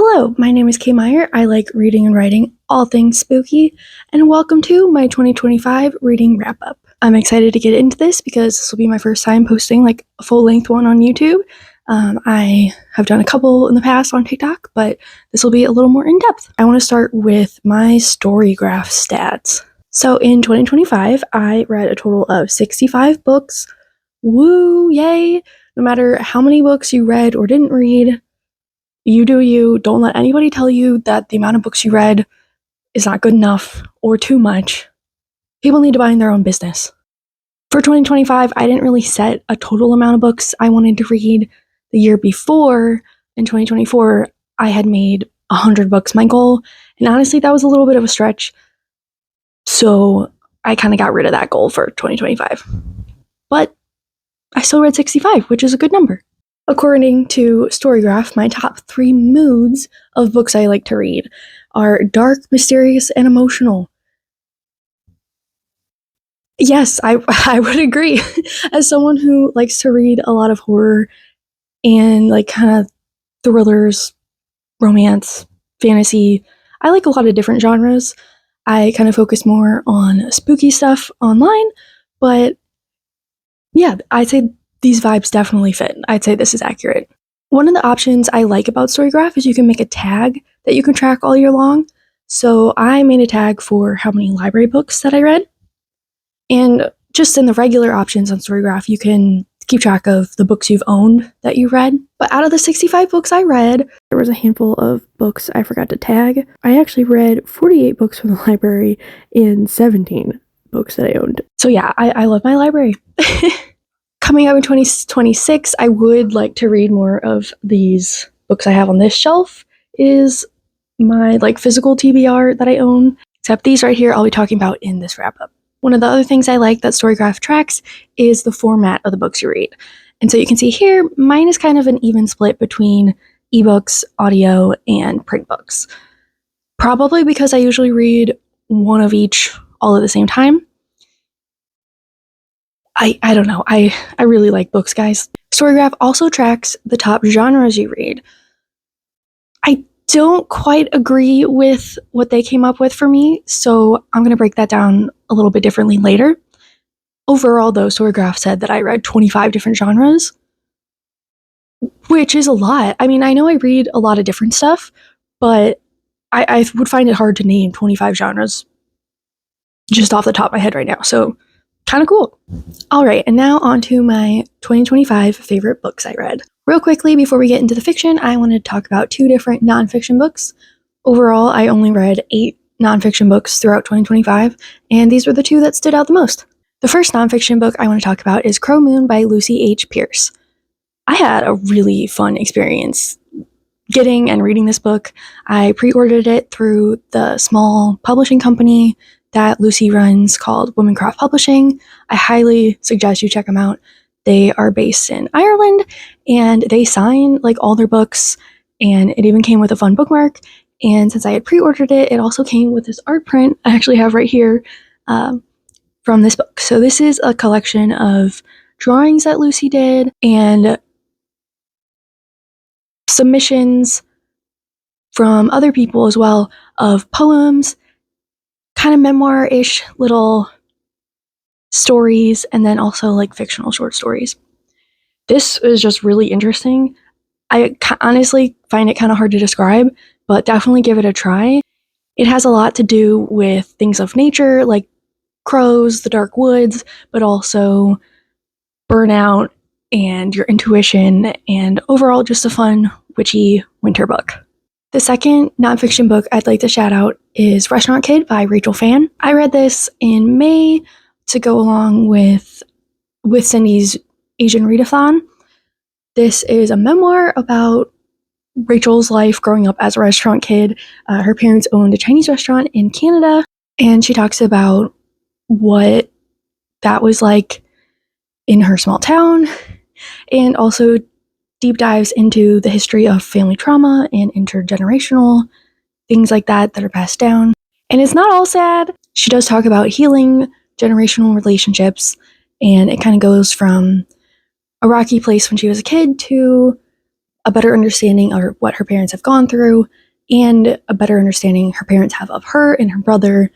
Hello, my name is Kay Meyer. I like reading and writing all things spooky, and welcome to my 2025 reading wrap-up. I'm excited to get into this because this will be my first time posting like a full-length one on YouTube. I have done a couple in the past on TikTok, but this will be a little more in-depth. I want to start with my storygraph stats. So in 2025, I read a total of 65 books. Woo, yay! No matter how many books you read or didn't read, you do you. Don't let anybody tell you that the amount of books you read is not good enough or too much. People need to mind their own business. For 2025, I didn't really set a total amount of books I wanted to read. The year before, in 2024, I had made 100 books my goal, and honestly, that was a little bit of a stretch. So I kind of got rid of that goal for 2025. But I still read 65, which is a good number. According to Storygraph, my top 3 moods of books I like to read are dark, mysterious, and emotional. Yes, I would agree. As someone who likes to read a lot of horror and like kind of thrillers, romance, fantasy, I like a lot of different genres. I kind of focus more on spooky stuff online, but yeah, I'd say these vibes definitely fit. I'd say this is accurate. One of the options I like about Storygraph is you can make a tag that you can track all year long. So I made a tag for how many library books that I read. And just in the regular options on Storygraph, you can keep track of the books you've owned that you read. But out of the 65 books I read, there was a handful of books I forgot to tag. I actually read 48 books from the library and 17 books that I owned. So yeah, I love my library. Coming up in 2026, I would like to read more of these books I have on this shelf. Is my like physical TBR that I own, except these right here I'll be talking about in this wrap-up. One of the other things I like that Storygraph tracks is the format of the books you read. And so you can see here, mine is kind of an even split between ebooks, audio, and print books. Probably because I usually read one of each all at the same time. I don't know. I really like books, guys. Storygraph also tracks the top genres you read. I don't quite agree with what they came up with for me, so I'm going to break that down a little bit differently later. Overall, though, Storygraph said that I read 25 different genres, which is a lot. I mean, I know I read a lot of different stuff, but I would find it hard to name 25 genres just off the top of my head right now, so kind of cool. All right, and now on to my 2025 favorite books I read. Real quickly, before we get into the fiction, I want to talk about 2 different nonfiction books. Overall, I only read 8 nonfiction books throughout 2025, and these were the 2 that stood out the most. The first nonfiction book I want to talk about is Crow Moon by Lucy H. Pearce. I had a really fun experience getting and reading this book. I pre-ordered it through the small publishing company that Lucy runs called Womancraft Publishing. I highly suggest you check them out. They are based in Ireland, and they sign like all their books, and it even came with a fun bookmark. And since I had pre-ordered it, it also came with this art print I actually have right here from this book. So this is a collection of drawings that Lucy did and submissions from other people as well of poems, kind of memoir-ish little stories, and then also like fictional short stories. This is just really interesting. I honestly find it kind of hard to describe, but definitely give it a try. It has a lot to do with things of nature, like crows, the dark woods, but also burnout and your intuition, and overall just a fun, witchy winter book. The second nonfiction book I'd like to shout out is Restaurant Kid by Rachel Phan. I read this in May to go along with Cindy's Asian Readathon. This is a memoir about Rachel's life growing up as a restaurant kid. Her parents owned a Chinese restaurant in Canada, and she talks about what that was like in her small town, and also deep dives into the history of family trauma and intergenerational things like that are passed down. And it's not all sad. She does talk about healing generational relationships, and it kind of goes from a rocky place when she was a kid to a better understanding of what her parents have gone through, and a better understanding her parents have of her and her brother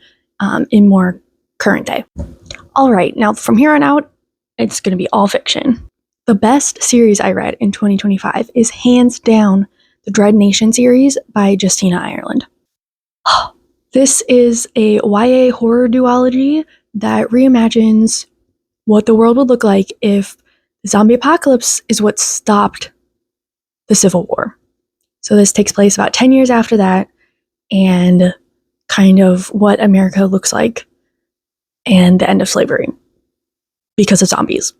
in more current day. All right, now from here on out, it's going to be all fiction. The best series I read in 2025 is hands down the Dread Nation series by Justina Ireland. This is a YA horror duology that reimagines what the world would look like if the zombie apocalypse is what stopped the Civil War. So this takes place about 10 years after that, and kind of what America looks like and the end of slavery because of zombies.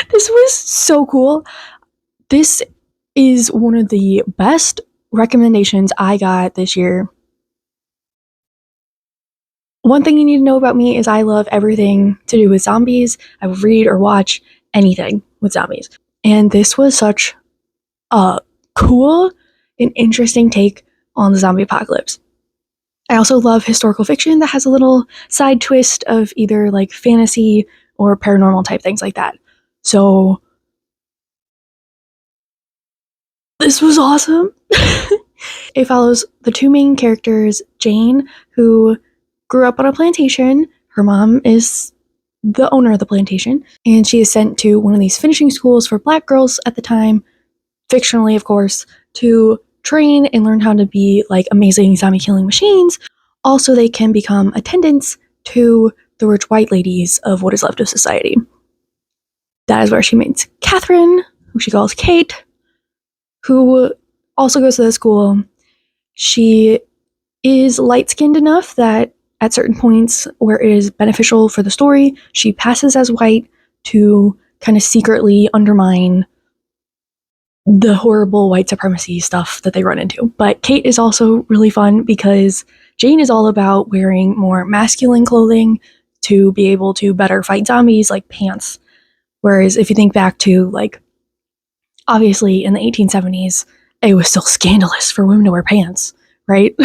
This was so cool. This is one of the best recommendations I got this year. One thing you need to know about me is I love everything to do with zombies. I will read or watch anything with zombies. And this was such a cool and interesting take on the zombie apocalypse. I also love historical fiction that has a little side twist of either like fantasy or paranormal type things like that. So this was awesome. It follows the two main characters, Jane, who grew up on a plantation. Her mom is the owner of the plantation, and she is sent to one of these finishing schools for black girls at the time, fictionally, of course, to train and learn how to be like amazing zombie killing machines. Also, they can become attendants to the rich white ladies of what is left of society. That is where she meets Catherine, who she calls Kate, who also goes to the school. She is light-skinned enough that at certain points where it is beneficial for the story, she passes as white to kind of secretly undermine the horrible white supremacy stuff that they run into. But Kate is also really fun because Jane is all about wearing more masculine clothing to be able to better fight zombies, like pants. Whereas if you think back to, like, obviously in the 1870s, it was still scandalous for women to wear pants, right?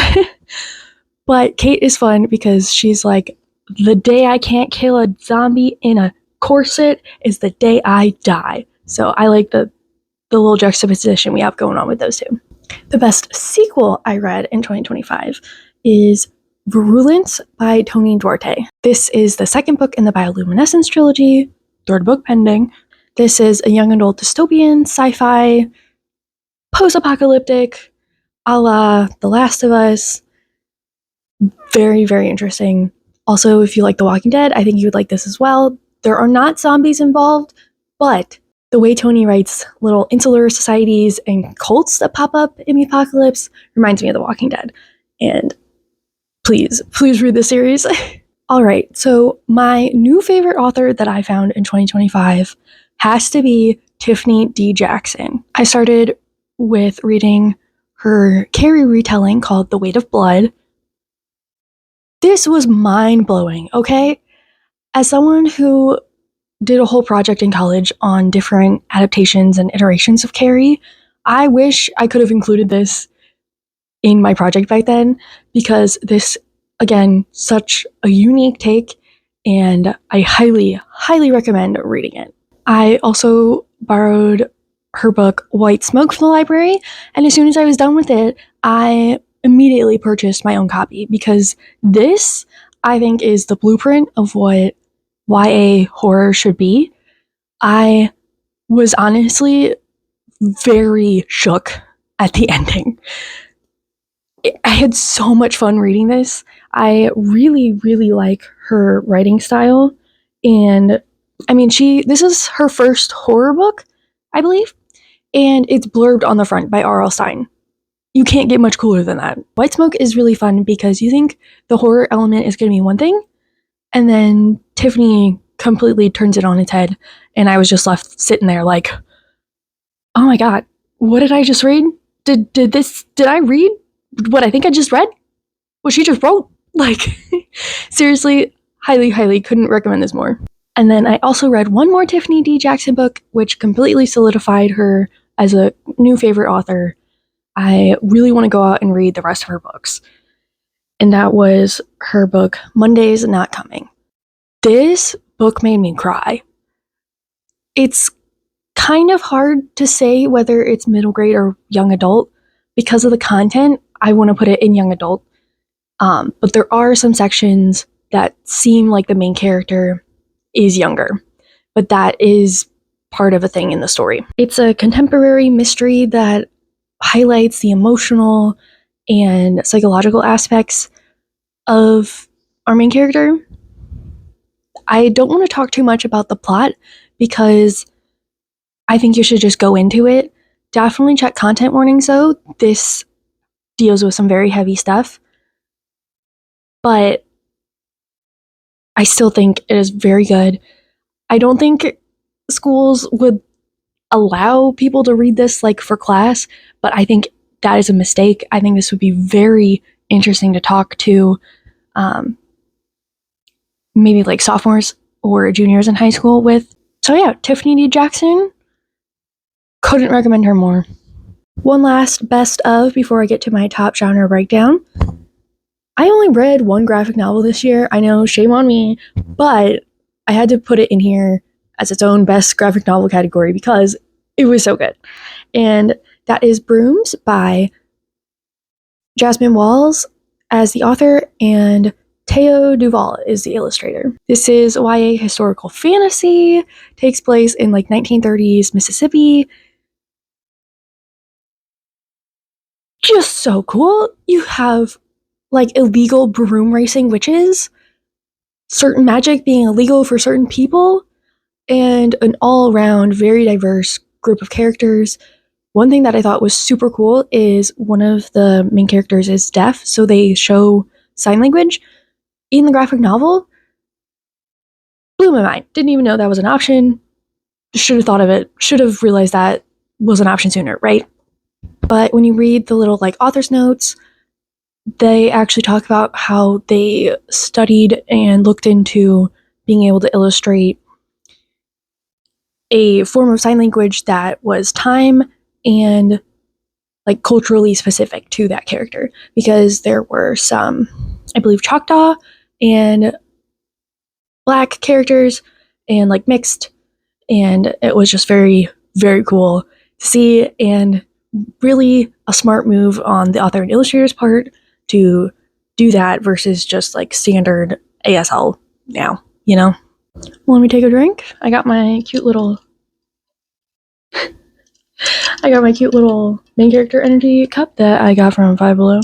But Kate is fun because she's like, the day I can't kill a zombie in a corset is the day I die. So I like the little juxtaposition we have going on with those two. The best sequel I read in 2025 is Virulence by Toni Duarte. This is the second book in the Bioluminescence trilogy, third book pending. This is a young adult dystopian, sci-fi, post-apocalyptic, a la The Last of Us. Very, very interesting. Also, if you like The Walking Dead, I think you would like this as well. There are not zombies involved, but the way Toni writes little insular societies and cults that pop up in the apocalypse reminds me of The Walking Dead. And please read this series. All right, so my new favorite author that I found in 2025 has to be Tiffany D. Jackson. I started with reading her Carrie retelling called The Weight of Blood. This was mind-blowing, okay? As someone who did a whole project in college on different adaptations and iterations of Carrie, I wish I could have included this in my project back then, because this, again, such a unique take, and I highly, highly recommend reading it. I also borrowed her book White Smoke from the library, and as soon as I was done with it, I immediately purchased my own copy, because this, I think, is the blueprint of what YA horror should be. I was honestly very shook at the ending. I had so much fun reading this. I really, really like her writing style. And I mean, this is her first horror book, I believe. And it's blurbed on the front by R.L. Stine. You can't get much cooler than that. White Smoke is really fun because you think the horror element is going to be one thing, and then Tiffany completely turns it on its head, and I was just left sitting there like, oh my god, what did I just read? Did I read what I think I just read? What she just wrote? Like, seriously, highly, highly couldn't recommend this more. And then I also read one more Tiffany D. Jackson book, which completely solidified her as a new favorite author. I really want to go out and read the rest of her books. And that was her book, Monday's Not Coming. This book made me cry. It's kind of hard to say whether it's middle grade or young adult. Because of the content, I want to put it in young adult. But there are some sections that seem like the main character is younger, but that is part of a thing in the story. It's a contemporary mystery that highlights the emotional and psychological aspects of our main character. I don't want to talk too much about the plot because I think you should just go into it. Definitely check content warnings though. This deals with some very heavy stuff, but I still think it is very good. I don't think schools would allow people to read this like for class, but I think that is a mistake. I think this would be very interesting to talk to maybe like sophomores or juniors in high school with. So yeah, Tiffany D. Jackson, couldn't recommend her more. One last best of before I get to my top genre breakdown. I only read one graphic novel this year. I know, shame on me, but I had to put it in here as its own best graphic novel category because it was so good. And that is Brooms by Jasmine Walls as the author, and Teo Duvall is the illustrator. This is YA historical fantasy, takes place in like 1930s Mississippi. Just so cool. You have like illegal broom racing witches, certain magic being illegal for certain people, and an all-around very diverse group of characters. One thing that I thought was super cool is one of the main characters is deaf, so they show sign language in the graphic novel. Blew my mind. Didn't even know that was an option. Should have thought of it. Should have realized that was an option sooner, right? But when you read the little like author's notes, they actually talk about how they studied and looked into being able to illustrate a form of sign language that was time and like culturally specific to that character, because there were some, I believe, Choctaw and Black characters and like mixed, and it was just very, very cool to see, and really a smart move on the author and illustrator's part to do that versus just like standard ASL now, you know? Let me take a drink. I got my cute little main character energy cup that I got from Five Below.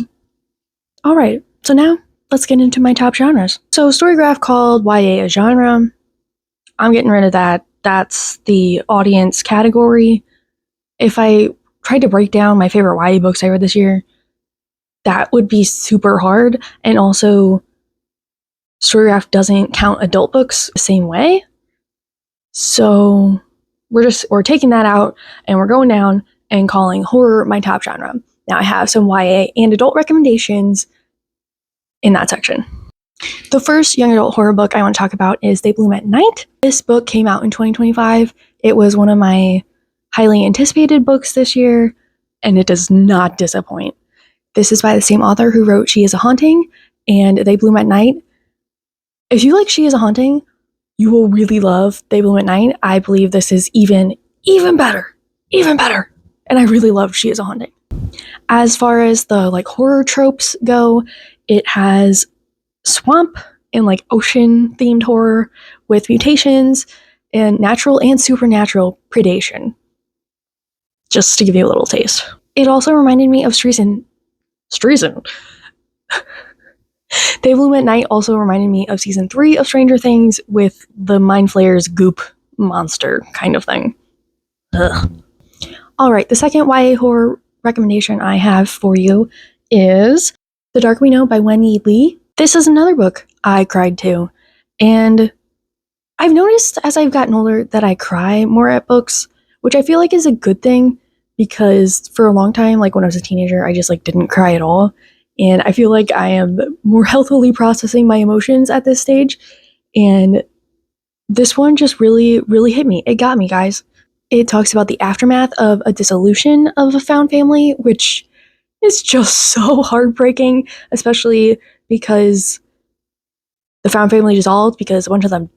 Alright, so now let's get into my top genres. So storygraph called YA a genre. I'm getting rid of that. That's the audience category. If I tried to break down my favorite YA books I read this year, that would be super hard. And also, storygraph doesn't count adult books the same way. So we're taking that out and we're going down and calling horror my top genre. Now I have some YA and adult recommendations in that section. The first young adult horror book I want to talk about is They Bloom at Night. This book came out in 2025. It was one of my highly anticipated books this year, and it does not disappoint. This is by the same author who wrote She Is a Haunting and They Bloom at Night. If you like She Is a Haunting, you will really love They Bloom at Night. I believe this is even better. And I really loved She Is a Haunting. As far as the like horror tropes go, it has swamp and like ocean themed horror with mutations and natural and supernatural predation. Just to give you a little taste. It also reminded me of Streisand. They Bloom at Night also reminded me of season 3 of Stranger Things with the Mind Flayer's goop monster kind of thing. Ugh. Alright, the second YA horror recommendation I have for you is The Dark We Know by Wen-Yi. This is another book I cried to, and I've noticed as I've gotten older that I cry more at books, which I feel like is a good thing, because for a long time, like when I was a teenager, I just like didn't cry at all, and I feel like I am more healthily processing my emotions at this stage, and this one just really, really hit me. It got me, guys. It talks about the aftermath of a dissolution of a found family, which is just so heartbreaking, especially because the found family dissolved because a bunch of them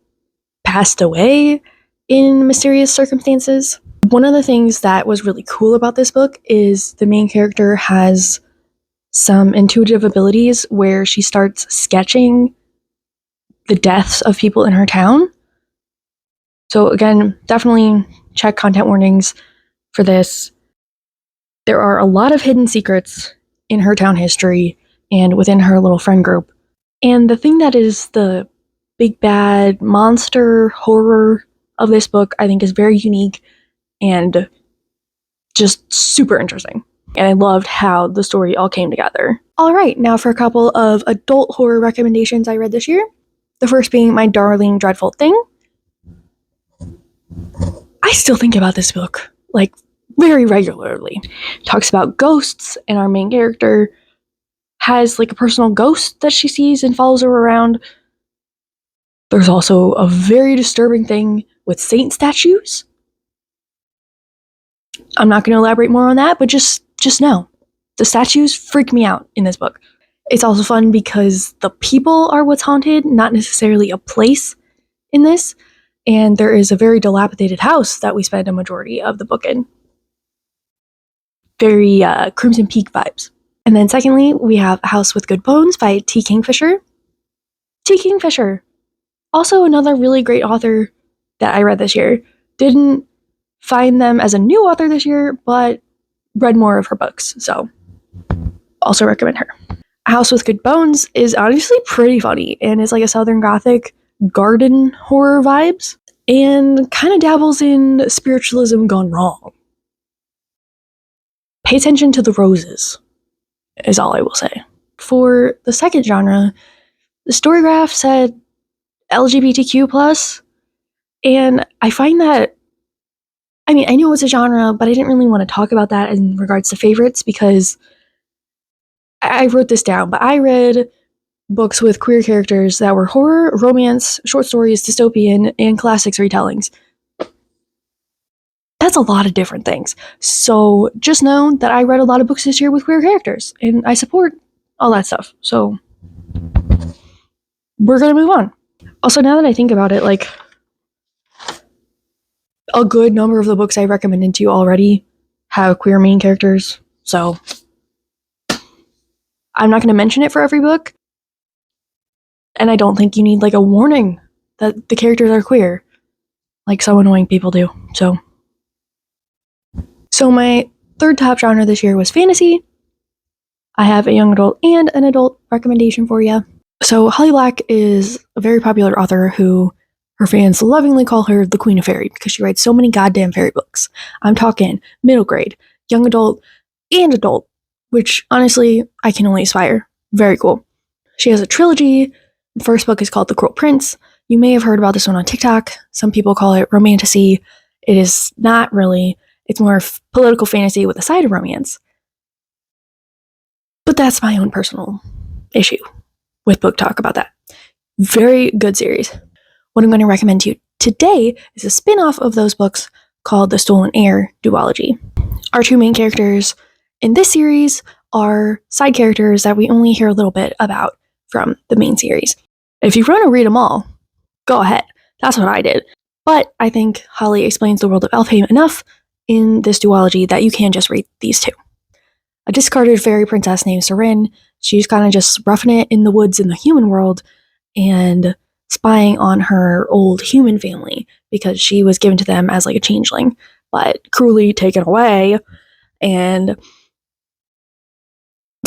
passed away in mysterious circumstances. One of the things that was really cool about this book is the main character has some intuitive abilities where she starts sketching the deaths of people in her town. So again, definitely check content warnings for this. There are a lot of hidden secrets in her town history and within her little friend group. And the thing that is the big bad monster horror of this book, I think, is very unique and just super interesting. And I loved how the story all came together. All right, now for a couple of adult horror recommendations I read this year. The first being My Darling Dreadful Thing. I still think about this book, like, very regularly. It talks about ghosts, and our main character has, like, a personal ghost that she sees and follows her around. There's also a very disturbing thing with saint statues. I'm not going to elaborate more on that, but just know. The statues freak me out in this book. It's also fun because the people are what's haunted, not necessarily a place in this. And there is a very dilapidated house that we spend a majority of the book in. Very Crimson Peak vibes. And then secondly, we have A House with Good Bones by T. Kingfisher. T. Kingfisher. Also another really great author that I read this year. Didn't find them as a new author this year, but read more of her books, so also recommend her. A House with Good Bones is honestly pretty funny, and it's like a Southern Gothic garden horror vibes, and kind of dabbles in spiritualism gone wrong. Pay attention to the roses, is all I will say. For the second genre, the storygraph said LGBTQ+, and I find that, I mean, I know it's a genre, but I didn't really want to talk about that in regards to favorites because I wrote this down, but I read books with queer characters that were horror, romance, short stories, dystopian, and classics retellings. That's a lot of different things. So just know that I read a lot of books this year with queer characters, and I support all that stuff. So we're going to move on. Also, now that I think about it, like, a good number of the books I recommended to you already have queer main characters, so I'm not going to mention it for every book. And I don't think you need, like, a warning that the characters are queer, like some annoying people do. So my third top genre this year was fantasy. I have a young adult and an adult recommendation for you. So Holly Black is a very popular author who her fans lovingly call her the Queen of Fairy because she writes so many goddamn fairy books. I'm talking middle grade, young adult, and adult, which honestly I can only aspire. Very cool. She has a trilogy. The first book is called The Cruel Prince. You may have heard about this one on TikTok. Some people call it romantasy. It is not really. It's more political fantasy with a side of romance. But that's my own personal issue with book talk about that. Very good series. What I'm going to recommend to you today is a spin-off of those books called the Stolen Heir duology. Our two main characters in this series are side characters that we only hear a little bit about from the main series. If you want to read them all, go ahead. That's what I did. But I think Holly explains the world of Elfhame enough in this duology that you can just read these two. A discarded fairy princess named Seren. She's kind of just roughing it in the woods in the human world and spying on her old human family because she was given to them as like a changeling, but cruelly taken away and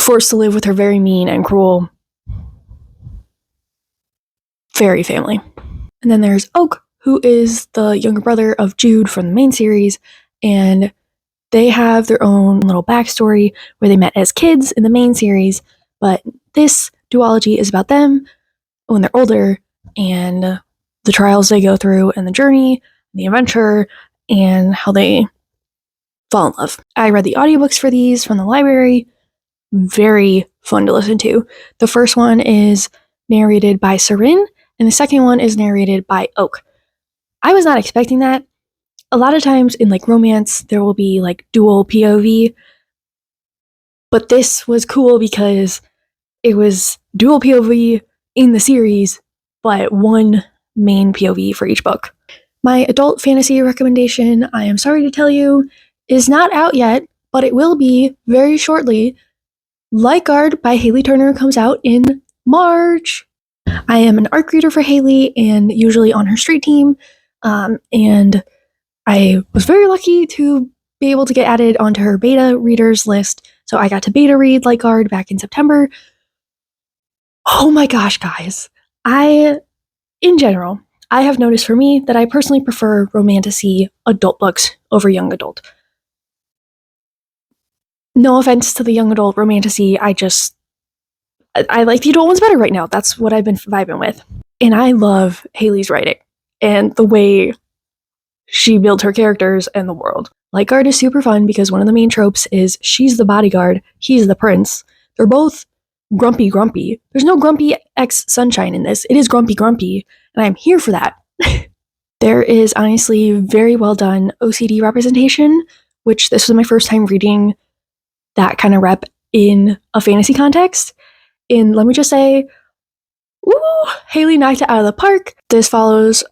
forced to live with her very mean and cruel fairy family. And then there's Oak, who is the younger brother of Jude from the main series, and they have their own little backstory where they met as kids in the main series, but this duology is about them when they're older and the trials they go through and the journey, the adventure, and how they fall in love. I read the audiobooks for these from the library. Very fun to listen to. The first one is narrated by Seren, and the second one is narrated by Oak. I was not expecting that. A lot of times in like romance, there will be like dual POV, but this was cool because it was dual POV in the series, but one main POV for each book. My adult fantasy recommendation, I am sorry to tell you, is not out yet, but it will be very shortly. Light Guard by Haley Turner comes out in March. I am an ARC reader for Haley and usually on her street team, and I was very lucky to be able to get added onto her beta readers list, so I got to beta read Light Guard back in September. Oh my gosh, guys. In general, I have noticed for me that I personally prefer romantasy adult books over young adult. No offense to the young adult romantasy, I like the adult ones better right now. That's what I've been vibing with. And I love Haley's writing and the way she built her characters and the world. Light Guard is super fun because one of the main tropes is she's the bodyguard, he's the prince. They're both grumpy. There's no grumpy ex sunshine in this. It is grumpy, and I'm here for that. There is honestly very well done OCD representation, which this was my first time reading that kind of rep in a fantasy context. And let me just say, woo, Haley knocked it out of the park. This follows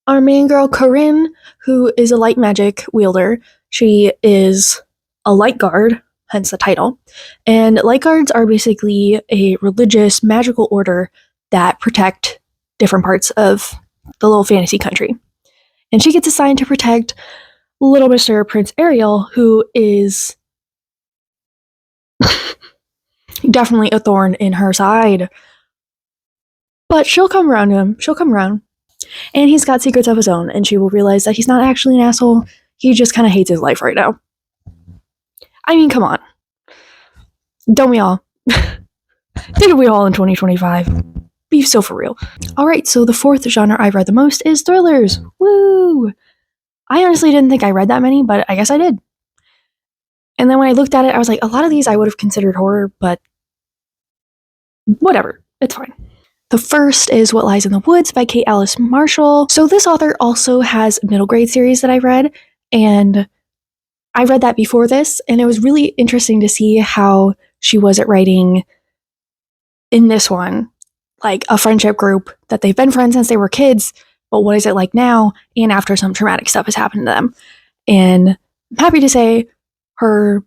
our main girl, Corinne, who is a light magic wielder. She is a light guard, hence the title. And light guards are basically a religious magical order that protect different parts of the little fantasy country. And she gets assigned to protect little Mr. Prince Ariel, who is definitely a thorn in her side. But she'll come around to him. She'll come around. And he's got secrets of his own, and she will realize that he's not actually an asshole. He just kind of hates his life right now. I mean, come on. Don't we all? Didn't we all in 2025? Be so for real. Alright, so the fourth genre I've read the most is thrillers. Woo! I honestly didn't think I read that many, but I guess I did. And then when I looked at it, I was like, a lot of these I would have considered horror, but whatever. It's fine. The first is What Lies in the Woods by Kate Alice Marshall. So this author also has a middle grade series that I read, and I read that before this, and it was really interesting to see how she was at writing in this one, like a friendship group that they've been friends since they were kids, but what is it like now and after some traumatic stuff has happened to them. And I'm happy to say her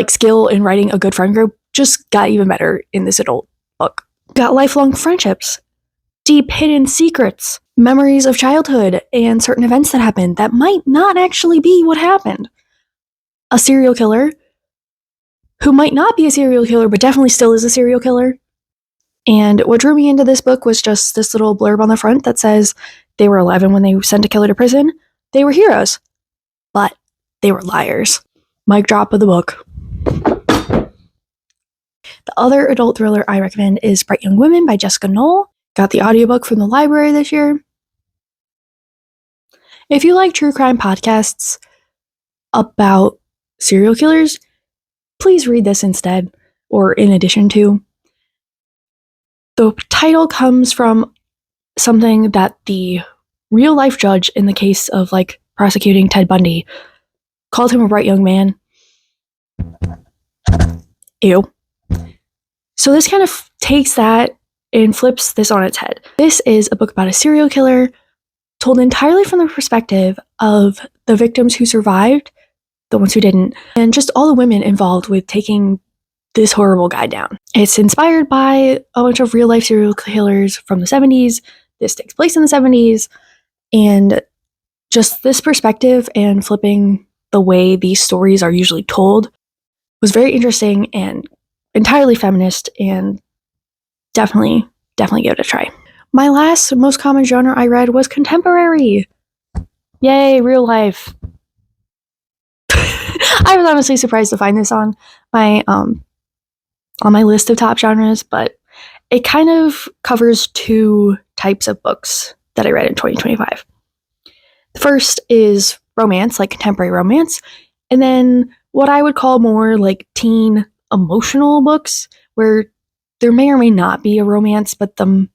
skill in writing a good friend group just got even better in this adult book. Got lifelong friendships, deep hidden secrets, memories of childhood, and certain events that happened that might not actually be what happened. A serial killer, who might not be a serial killer, but definitely still is a serial killer. And what drew me into this book was just this little blurb on the front that says they were 11 when they sent a killer to prison. They were heroes, but they were liars. Mic drop of the book. The other adult thriller I recommend is Bright Young Women by Jessica Knoll. Got the audiobook from the library this year. If you like true crime podcasts about serial killers, please read this instead, or in addition to. The title comes from something that the real life judge in the case of prosecuting Ted Bundy called him a bright young man. Ew. So this kind of takes that and flips this on its head. This is a book about a serial killer told entirely from the perspective of the victims who survived, the ones who didn't, and just all the women involved with taking this horrible guy down. It's inspired by a bunch of real life serial killers from the 70s. This takes place in the 70s, and just this perspective and flipping the way these stories are usually told was very interesting and entirely feminist, and definitely give it a try. My last most common genre I read was contemporary. Yay, real life. I was honestly surprised to find this on my list of top genres, but it kind of covers two types of books that I read in 2025. The first is romance, contemporary romance, and then what I would call more teen emotional books, where there may or may not be a romance, but the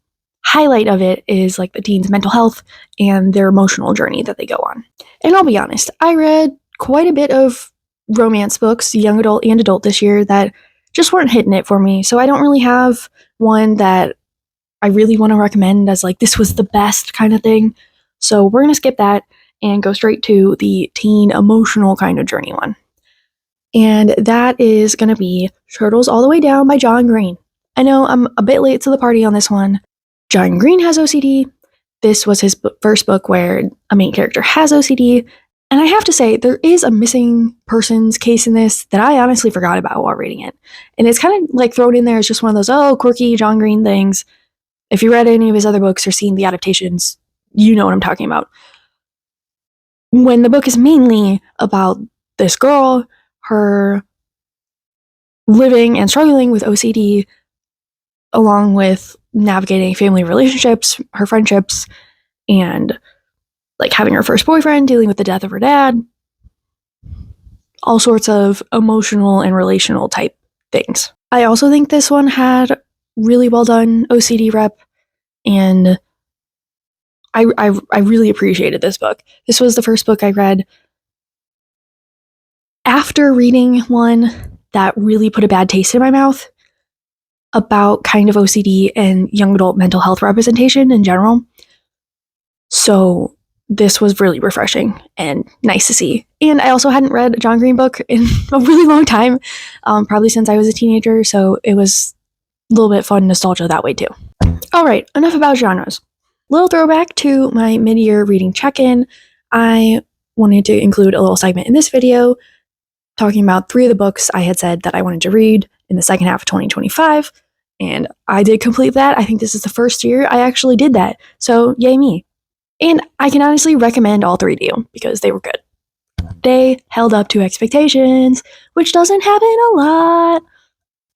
highlight of it is the teen's mental health and their emotional journey that they go on. And I'll be honest, I read quite a bit of romance books, young adult and adult, this year that just weren't hitting it for me. So I don't really have one that I really want to recommend as this was the best kind of thing. So we're going to skip that and go straight to the teen emotional kind of journey one. And that is going to be Turtles All the Way Down by John Green. I know I'm a bit late to the party on this one. John Green has OCD. This was his first book where a main character has OCD. And I have to say, there is a missing persons case in this that I honestly forgot about while reading it. And it's kind of like thrown in there as just one of those, quirky John Green things. If you read any of his other books or seen the adaptations, you know what I'm talking about. When the book is mainly about this girl, her living and struggling with OCD, along with navigating family relationships, her friendships, and like having her first boyfriend, dealing with the death of her dad, all sorts of emotional and relational type things. I also think this one had really well done OCD rep, and I really appreciated this book. This was the first book I read after reading one that really put a bad taste in my mouth about kind of OCD and young adult mental health representation in general. So this was really refreshing and nice to see. And I also hadn't read a John Green book in a really long time, probably since I was a teenager, so it was a little bit fun nostalgia that way too. All right, enough about genres. Little throwback to my mid-year reading check-in. I wanted to include a little segment in this video talking about 3 of the books I had said that I wanted to read in the second half of 2025, and I did complete that. I think this is the first year I actually did that, so yay me. And I can honestly recommend all 3 to you because they were good. They held up to expectations, which doesn't happen a lot.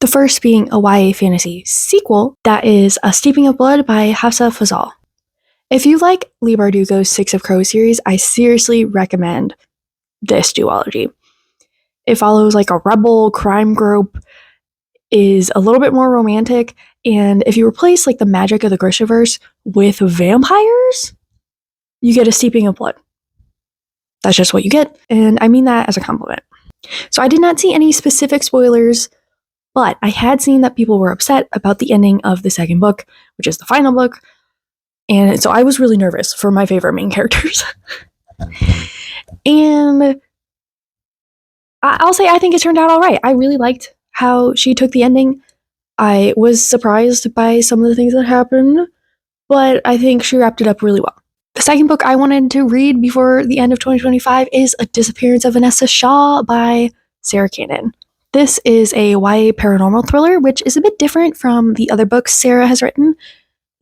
The first being a YA fantasy sequel that is A Steeping of Blood by Hafsa Fazal. If you like Leigh Bardugo's Six of Crows series, I seriously recommend this duology. It follows like a rebel crime group, is a little bit more romantic, and if you replace like the magic of the Grishaverse with vampires, you get A Steeping of Blood. That's just what you get, and I mean that as a compliment. So I did not see any specific spoilers, but I had seen that people were upset about the ending of the second book, which is the final book, and so I was really nervous for my favorite main characters. And I'll say I think it turned out all right. I really liked how she took the ending. I was surprised by some of the things that happened, but I think she wrapped it up really well. The second book I wanted to read before the end of 2025 is A Disappearance of Vanessa Shaw by Sarah Cannon. This is a YA paranormal thriller, which is a bit different from the other books Sarah has written.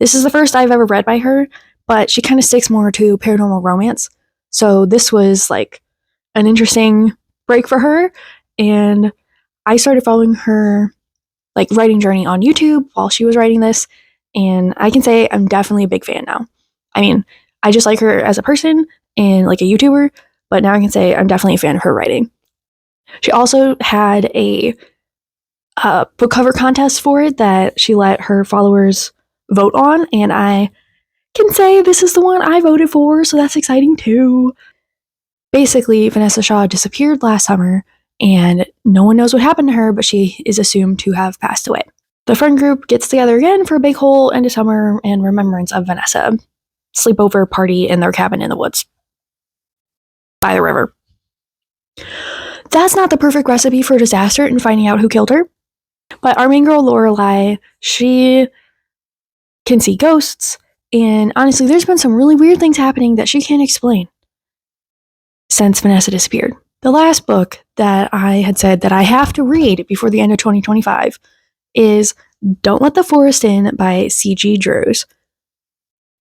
This is the first I've ever read by her, but she kind of sticks more to paranormal romance. So this was like an interesting break for her, and I started following her like writing journey on YouTube while she was writing this, and I can say I'm definitely a big fan now. I mean, I just like her as a person and like a YouTuber, but now I can say I'm definitely a fan of her writing. She also had a book cover contest for it that she let her followers vote on, and I can say this is the one I voted for, so that's exciting too. Basically, Vanessa Shaw disappeared last summer, and no one knows what happened to her, but she is assumed to have passed away. The friend group gets together again for a big whole end of summer in remembrance of Vanessa. Sleepover party in their cabin in the woods by the river. That's not the perfect recipe for disaster and finding out who killed her, but our main girl Lorelai, she can see ghosts, and honestly there's been some really weird things happening that she can't explain since Vanessa disappeared. The last book that I had said that I have to read before the end of 2025 is Don't Let the Forest In by C.G. Drews.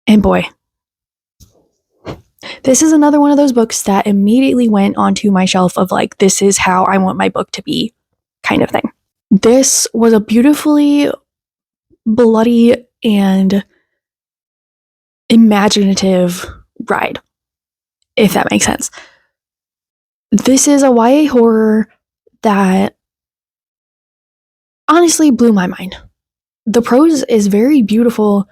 And boy, this is another one of those books that immediately went onto my shelf of like, this is how I want my book to be kind of thing. This was a beautifully bloody and imaginative ride, if that makes sense. This is a YA horror that honestly blew my mind. The prose is very beautiful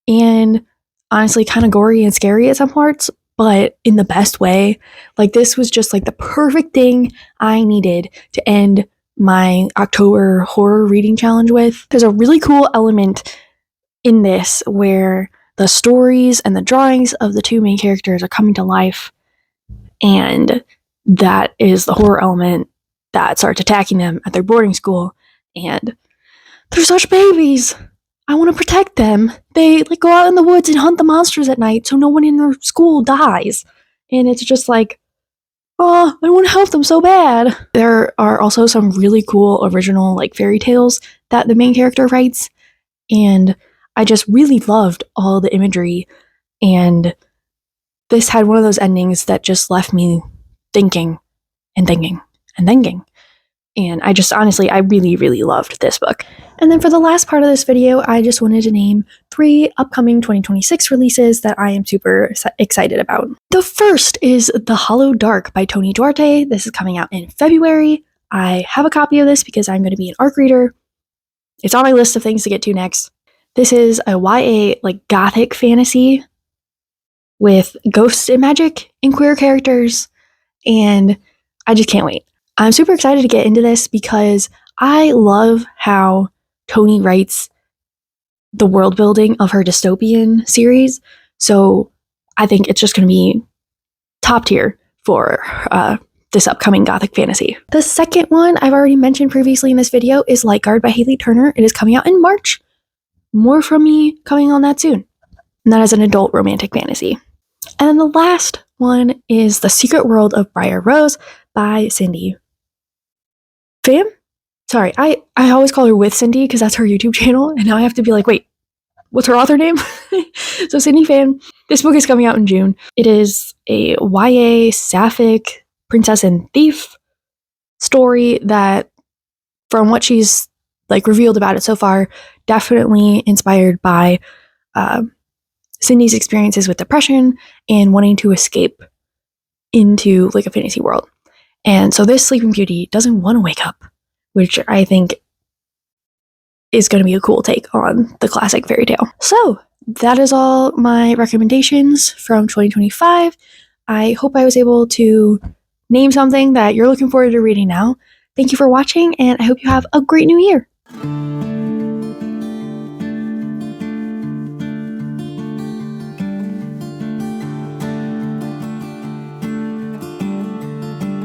and honestly kind of gory and scary at some parts, but in the best way. Like, this was just like the perfect thing I needed to end my October horror reading challenge with. There's a really cool element in this where the stories and the drawings of the two main characters are coming to life, and that is the horror element that starts attacking them at their boarding school, and they're such babies. I want to protect them. They like go out in the woods and hunt the monsters at night so no one in their school dies. And it's just like, oh, I want to help them so bad. There are also some really cool original like fairy tales that the main character writes, and I just really loved all the imagery, and this had one of those endings that just left me thinking and thinking and thinking. And I just honestly, I really, really loved this book. And then for the last part of this video, I just wanted to name 3 upcoming 2026 releases that I am super excited about. The first is The Hollow Dark by Toni Duarte. This is coming out in February. I have a copy of this because I'm going to be an ARC reader. It's on my list of things to get to next. This is a YA like gothic fantasy with ghosts and magic and queer characters, and I just can't wait. I'm super excited to get into this because I love how Toni writes the world building of her dystopian series, so I think it's just going to be top tier for this upcoming gothic fantasy. The second one I've already mentioned previously in this video is Light Guard by Haley Turner. It is coming out in March. More from me coming on that soon. And that is an adult romantic fantasy. And then the last one is The Secret World of Briar Rose by Cindy Phan? Sorry, I always call her with Cindy because that's her YouTube channel, and now I have to be like, wait, what's her author name? So Cindy Phan, this book is coming out in June. It is a YA sapphic princess and thief story that, from what she's like revealed about it so far, definitely inspired by Cindy's experiences with depression and wanting to escape into like a fantasy world. And so this Sleeping Beauty doesn't want to wake up, which I think is going to be a cool take on the classic fairy tale. So that is all my recommendations from 2025. I hope I was able to name something that you're looking forward to reading now. Thank you for watching, and I hope you have a great new year.